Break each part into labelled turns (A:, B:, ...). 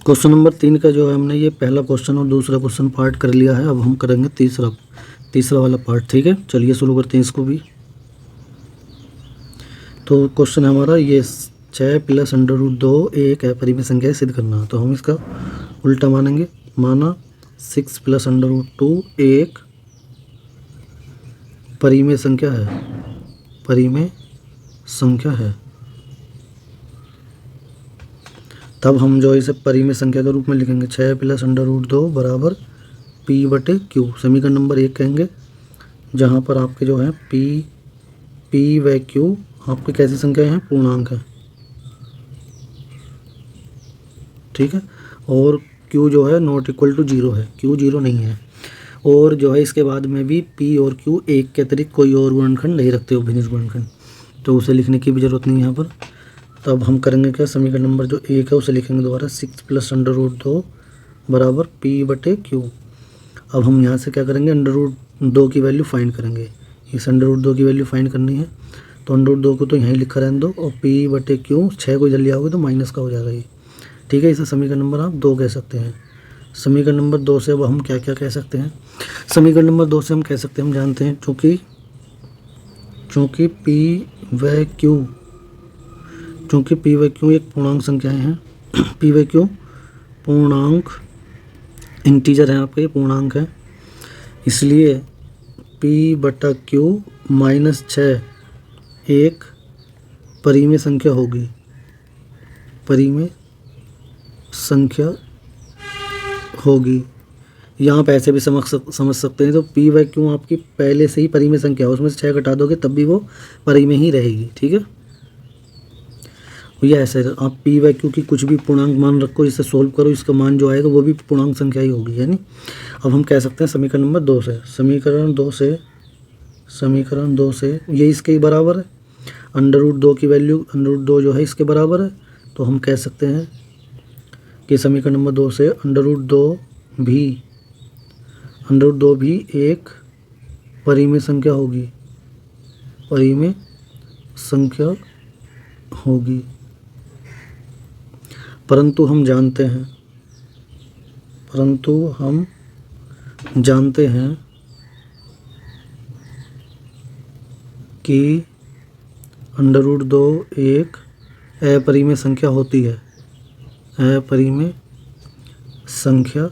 A: Question number 3 का जो है हमने ये पहला क्वेश्चन और दूसरा क्वेश्चन पार्ट कर लिया है। अब हम करेंगे तीसरा वाला पार्ट। ठीक है, चलिए शुरू करते हैं इसको भी। तो क्वेश्चन है हमारा ये 6 प्लस अंडर रूट 2 एक अपरिमेय संख्या है, सिद्ध करना। तो हम इसका उल्टा मानेंगे। माना 6 प्लस अंडर रूट 2 एक परिमेय संख्या है, परिमेय संख्या है। तब हम जो इसे परिमेय संख्या के रूप में लिखेंगे 6 प्लस अंडर रूट 2 बराबर पी बटे क्यू। समीकरण नंबर 1 कहेंगे, जहाँ पर आपके जो है पी व क्यू आपकी कैसी संख्या हैं, पूर्णांक है। ठीक है, और क्यू जो है नॉट इक्वल टू 0 है, क्यू 0 नहीं है। और जो है इसके बाद में भी पी और क्यू एक के अतिरिक्त कोई और गुणनखंड नहीं रखते हो, भिन्न गुणनखंड, तो उसे लिखने की भी ज़रूरत नहीं है यहाँ पर। तब हम करेंगे क्या, समीकरण नंबर जो 1 है उसे लिखेंगे दोबारा 6 प्लस अंडर रूट 2 बराबर पी बटे क्यू। अब हम यहाँ से क्या करेंगे, अंडर रूट 2 की वैल्यू फाइंड करेंगे। इस अंडर रूट 2 की वैल्यू फाइंड करनी है, तो अंडर रूट 2 को तो यहीं लिखा रहने दो, और पी बटे क्यू 6 को इधर ले आओगे तो माइनस का हो जाएगा ये। ठीक है, इसे समीकरण नंबर आप 2 कह सकते हैं। समीकरण नंबर 2 से अब हम क्या क्या कह सकते हैं। समीकरण नंबर 2 से हम कह सकते हैं, हम जानते हैं चूँकि पी व क्यू एक पूर्णांक संख्याएं हैं, पी व क्यू पूर्णांक इंटीजर हैं आपके, पूर्णांक है, इसलिए पी बटा क्यू माइनस 6 एक परिमेय संख्या होगी, परिमेय संख्या होगी। यहाँ पे ऐसे भी समझ सकते हैं, तो पी व क्यू आपकी पहले से ही परिमेय संख्या है, उसमें से 6 घटा दोगे तब भी वो परिमेय ही रहेगी। ठीक है, या ऐसे आप पी व क्यू की कुछ भी पूर्णांक मान रखो, इसे सोल्व करो, इसका मान जो आएगा वो भी पूर्णांक संख्या ही होगी, यानी। अब हम कह सकते हैं समीकरण नंबर 2 से, समीकरण 2 से ये इसके बराबर है, अंडर रूट 2 की वैल्यू, अंडर रूट 2 जो है इसके बराबर है, तो हम कह सकते हैं कि समीकरण नंबर 2 से अंडर रूट 2 भी एक परिमेय संख्या होगी, परिमेय संख्या होगी। परंतु हम जानते हैं कि अंडर रूट 2 एक अपरिमेय संख्या होती है, अपरिमेय संख्या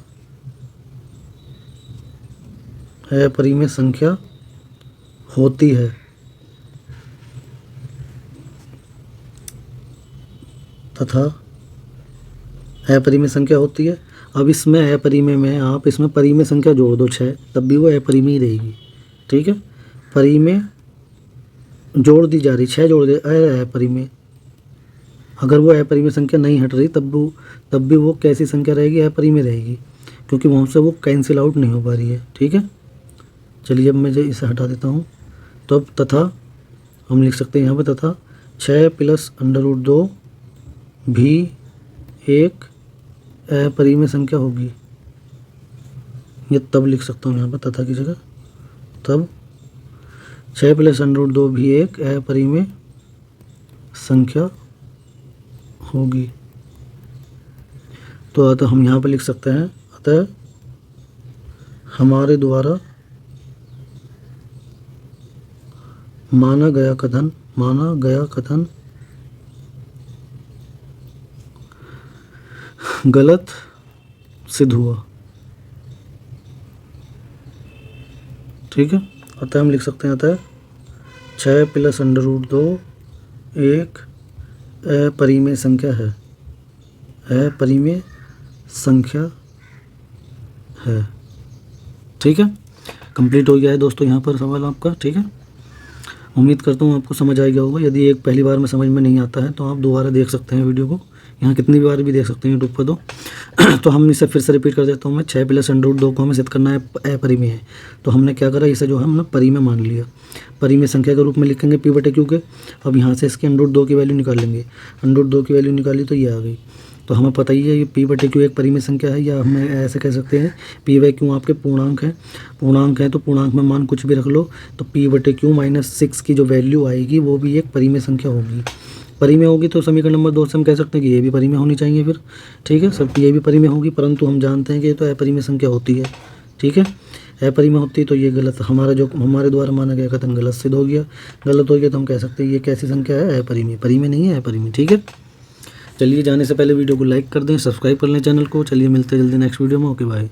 A: होती है, तथा अपरिमेय संख्या होती है। अब इसमें अपरिमेय में आप इसमें परिमेय संख्या जोड़ दो 6, तब भी वो अपरिमेय ही रहेगी। ठीक है, परिमेय जोड़ दी जा रही, 6 जोड़ दे अपरिमेय, अगर वो अपरिमेय संख्या नहीं हट रही तब भी वो कैसी संख्या रहेगी, अपरिमेय रहेगी, क्योंकि वहाँ से वो कैंसिल आउट नहीं हो पा रही है। ठीक है, चलिए अब मैं इसे हटा देता हूँ। तो अब तथा हम लिख सकते हैं यहाँ पे, तथा 6 प्लस अंडर रूट 2 भी एक अपरिमेय संख्या होगी। ये तब लिख सकता हूँ यहाँ पर तथा की जगह, तब 6 प्लस अंडर रूट 2 भी एक अपरिमेय संख्या होगी। तो अतः हम यहाँ पर लिख सकते हैं, अतः हमारे द्वारा माना गया कथन गलत सिद्ध हुआ। ठीक है, अतः हम लिख सकते हैं, अतः 6 प्लस अंडर रूट 2 एक अपरिमेय संख्या है, अपरिमेय संख्या है। ठीक है, कंप्लीट हो गया है दोस्तों यहाँ पर सवाल आपका। ठीक है, उम्मीद करता हूँ आपको समझ आ गया होगा। यदि एक पहली बार में समझ में नहीं आता है तो आप दोबारा देख सकते हैं वीडियो को, यहाँ कितनी बार भी देख सकते हैं यूट्यूब पर। तो हम इसे फिर से रिपीट कर देता हूँ मैं, 6 प्लस अंडर रूट 2 को हमें सिद्ध करना है अपरिमेय है, तो हमने क्या करा, इसे जो है हमने परिमेय मान लिया, परिमेय संख्या के रूप में लिखेंगे पी बटे क्यू के। अब यहाँ से इसके अंडर रूट 2 की वैल्यू निकाल लेंगे, अंडर रूट 2 की वैल्यू निकाली तो ये आ गई। तो हमें पता ही है ये पी बटे क्यू एक परिमेय संख्या है, या हमें ऐसे कह सकते हैं पी व क्यू आपके पूर्णांक है, तो पूर्णांक में मान कुछ भी रख लो, तो पी बटे क्यू -6 की जो वैल्यू आएगी वो भी एक परिमेय संख्या होगी। परिमेय होगी तो समीकरण नंबर 2 से हम कह सकते हैं कि ये भी परिमेय होनी चाहिए फिर, ठीक है। सब ये भी परिमेय होगी, परंतु हम जानते हैं कि ये तो अपरिमेय संख्या होती है, ठीक है। अपरिमेय होती तो ये गलत, हमारा जो हमारे द्वारा माना गया कथन गलत सिद्ध हो गया। गलत हो गया तो हम कह सकते हैं ये कैसी संख्या है, अपरिमेय, परिमेय नहीं है, अपरिमेय, ठीक है। चलिए जाने से पहले वीडियो को लाइक कर दें, सब्सक्राइब कर लें चैनल को। चलिए मिलते हैं जल्दी नेक्स्ट वीडियो में, ओके बाय।